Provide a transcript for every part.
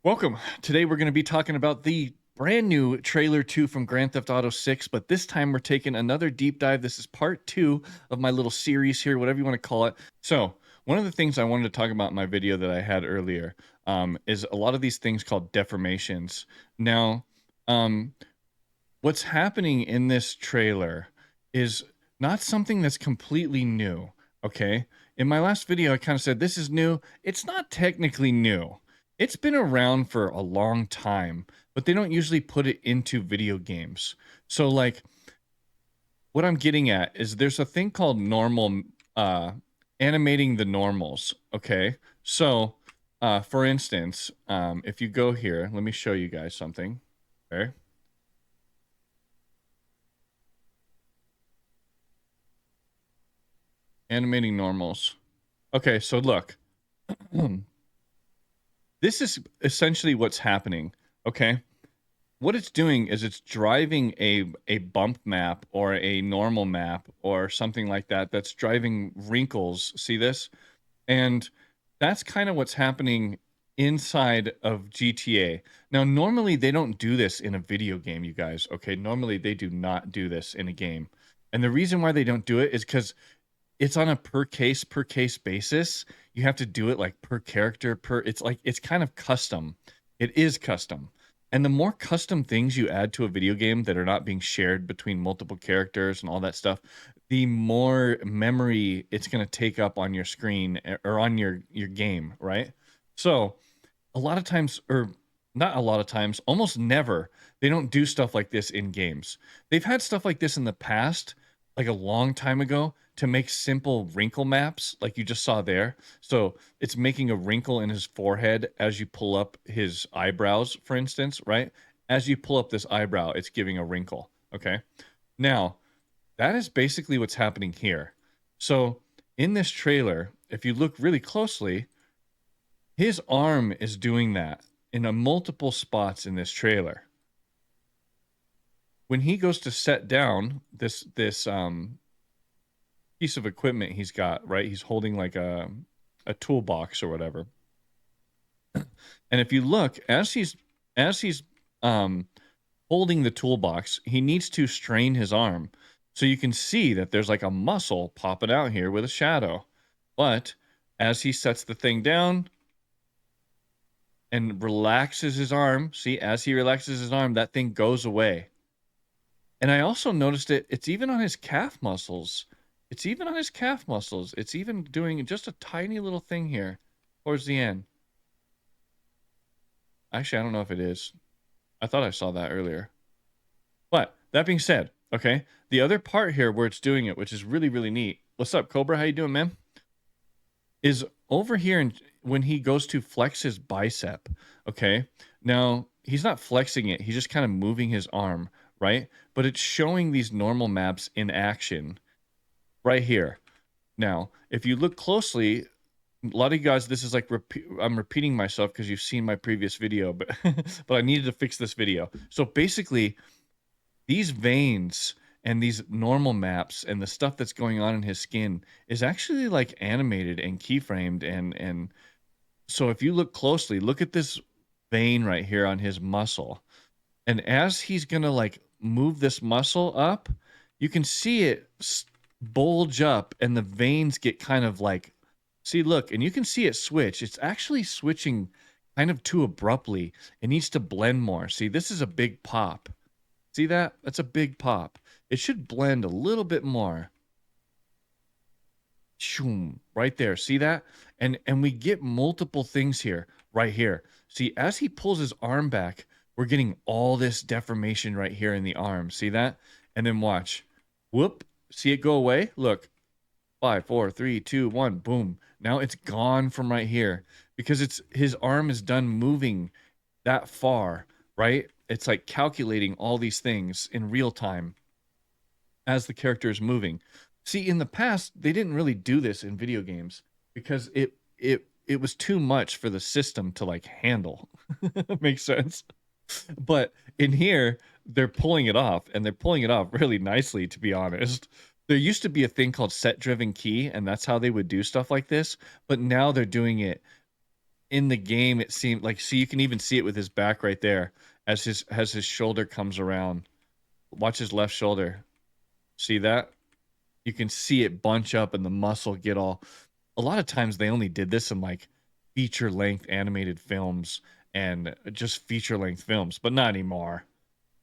Welcome. Today we're going to be talking about the brand new trailer 2 from Grand Theft Auto 6, but this time we're taking another deep dive. This is part 2 of my little series here, whatever you want to call it. So, one of the things I wanted to talk about in my video that I had earlier is a lot of these things called deformations. Now, um, what's happening in this trailer is not something that's completely new, okay? In my last video, I kind of said this is new. It's not technically new. It's been around for a long time, but they don't usually put it into video games. So, like, what I'm getting at is there's a thing called normal, animating the normals, okay? So, for instance, if you go here, let me show you guys something, okay? Animating normals. Okay, so look. This is essentially what's happening, okay? What it's doing is it's driving a bump map or a normal map or something like that that's driving wrinkles. See this? And that's kind of what's happening inside of GTA. Now, normally they don't do this in a video game, you guys, okay? Normally they do not do this in a game. And the reason why they don't do it is because it's on a per case basis. You have to do it like per character, it's like it's kind of custom. It is custom. And the more custom things you add to a video game that are not being shared between multiple characters and all that stuff, the more memory it's going to take up on your screen or on your game, right? So, a lot of times, or not a lot of times, almost never, they don't do stuff like this in games. They've had stuff like this in the past, like a long time ago, to make simple wrinkle maps, like you just saw there. So it's making a wrinkle in his forehead as you pull up his eyebrows, for instance, right? As you pull up this eyebrow, it's giving a wrinkle. Okay. Now, that is basically what's happening here. So in this trailer, if you look really closely, his arm is doing that in a multiple spots in this trailer. When he goes to set down this piece of equipment he's got, right? He's holding like a toolbox or whatever. And if you look, as he's um holding the toolbox, he needs to strain his arm. So you can see that there's like a muscle popping out here with a shadow. But as he sets the thing down and relaxes his arm, see, as he relaxes his arm, that thing goes away. And I also noticed it's even on his calf muscles. It's even on his calf muscles. It's even doing just a tiny little thing here towards the end. Actually, I don't know if it is. I thought I saw that earlier. But that being said, okay, the other part here where it's doing it, which is really, really neat. What's up, Cobra? How you doing, man? Is over here and when he goes to flex his bicep, okay? Now, he's not flexing it. He's just kind of moving his arm, right? But it's showing these normal maps in action right here. Now, if you look closely, a lot of you guys, this is like I'm repeating myself because you've seen my previous video, but but I needed to fix this video. So basically, these veins and these normal maps and the stuff that's going on in his skin is actually like animated and keyframed and so if you look closely, look at this vein right here on his muscle. And as he's going to like move this muscle up, you can see it bulge up and the veins get kind of like, see, look, and you can see it switch. It's actually switching kind of too abruptly. It needs to blend more. See, this is a big pop. See that? That's a big pop. It should blend a little bit more. Shoom, right there. See that? And we get multiple things here, right here. See, as he pulls his arm back, we're getting all this deformation right here in the arm. See that? And then watch. Whoop. See it go away? Look. 5, 4, 3, 2, 1. Boom. Now it's gone from right here because it's his arm is done moving that far, right? It's like calculating all these things in real time as the character is moving. See, in the past, they didn't really do this in video games because it was too much for the system to like handle. Makes sense. But in here, they're pulling it off, and they're pulling it off really nicely, to be honest. There used to be a thing called set driven key, and that's how they would do stuff like this. But now they're doing it in the game, it seemed like, see, you can even see it with his back right there as his shoulder comes around. Watch his left shoulder. See that? You can see it bunch up and the muscle get all. A lot of times they only did this in like feature length animated films and just feature length films, but not anymore.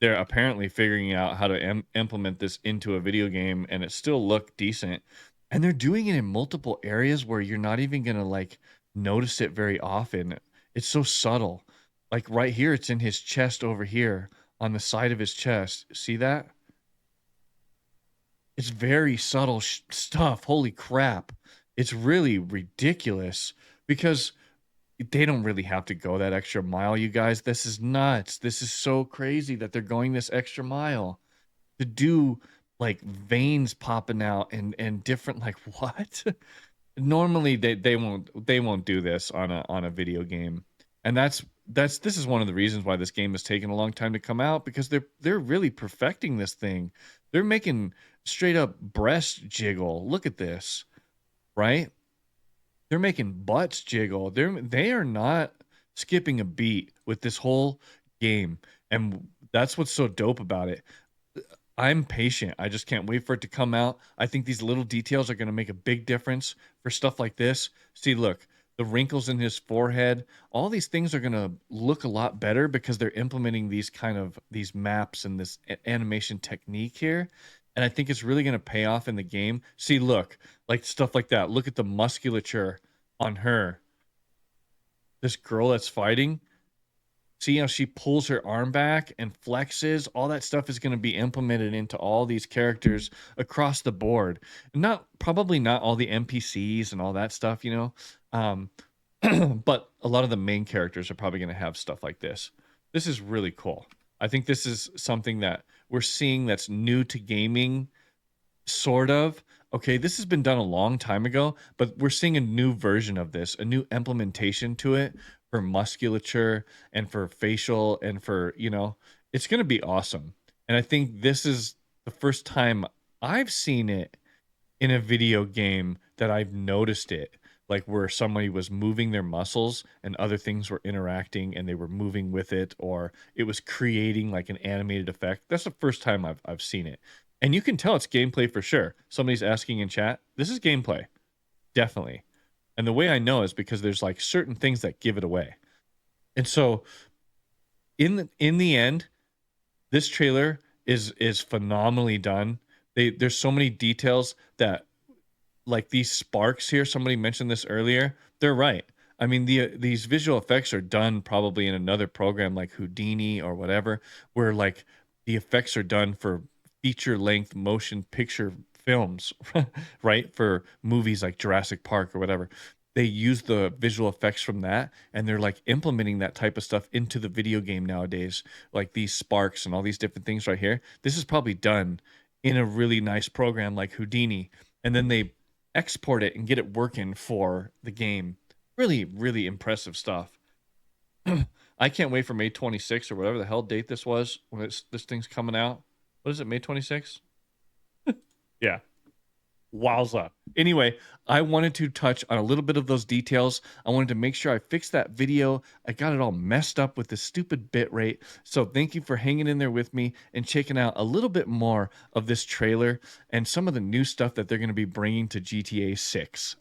They're apparently figuring out how to implement this into a video game and it still look decent. And they're doing it in multiple areas where you're not even going to like notice it very often. It's so subtle. Like right here, it's in his chest over here on the side of his chest. See that? It's very subtle stuff. Holy crap. It's really ridiculous because they don't really have to go that extra mile, you guys. This is nuts. This is so crazy that they're going this extra mile to do like veins popping out and different like what? Normally they won't do this on a video game. And that's this is one of the reasons why this game has taken a long time to come out because they're really perfecting this thing. They're making straight up breast jiggle. Look at this, right? They're making butts jiggle. They are not skipping a beat with this whole game. And that's what's so dope about it. I'm patient. I just can't wait for it to come out. I think these little details are going to make a big difference for stuff like this. See, look, the wrinkles in his forehead, all these things are going to look a lot better because they're implementing these maps and this animation technique here. And I think it's really going to pay off in the game. See, look, like stuff like that. Look at the musculature on her. This girl that's fighting. See how she pulls her arm back and flexes? All that stuff is going to be implemented into all these characters across the board. Not probably not all the NPCs and all that stuff, you know. Um, but a lot of the main characters are probably going to have stuff like this. This is really cool. I think this is something that we're seeing that's new to gaming, sort of. Okay, this has been done a long time ago, but we're seeing a new version of this, a new implementation to it for musculature and for facial and for, it's going to be awesome. And I think this is the first time I've seen it in a video game that I've noticed it, like where somebody was moving their muscles and other things were interacting and they were moving with it, or it was creating like an animated effect. That's the first time I've seen it. And you can tell it's gameplay for sure. Somebody's asking in chat, this is gameplay. Definitely. And the way I know is because there's like certain things that give it away. And so in the end, this trailer is phenomenally done. There's so many details that, like these sparks here, somebody mentioned this earlier. They're right. I mean, these visual effects are done probably in another program like Houdini or whatever, where like the effects are done for feature length motion picture films, right? For movies like Jurassic Park or whatever. They use the visual effects from that and they're like implementing that type of stuff into the video game nowadays, like these sparks and all these different things right here. This is probably done in a really nice program like Houdini. And then they export it and get it working for the game. Really, really impressive stuff. I can't wait for May 26th or whatever the hell date this was when this thing's coming out. What is it, May 26th? Yeah. Wowza. Anyway, I wanted to touch on a little bit of those details. I wanted to make sure I fixed that video. I got it all messed up with the stupid bit rate. So thank you for hanging in there with me and checking out a little bit more of this trailer and some of the new stuff that they're going to be bringing to GTA 6.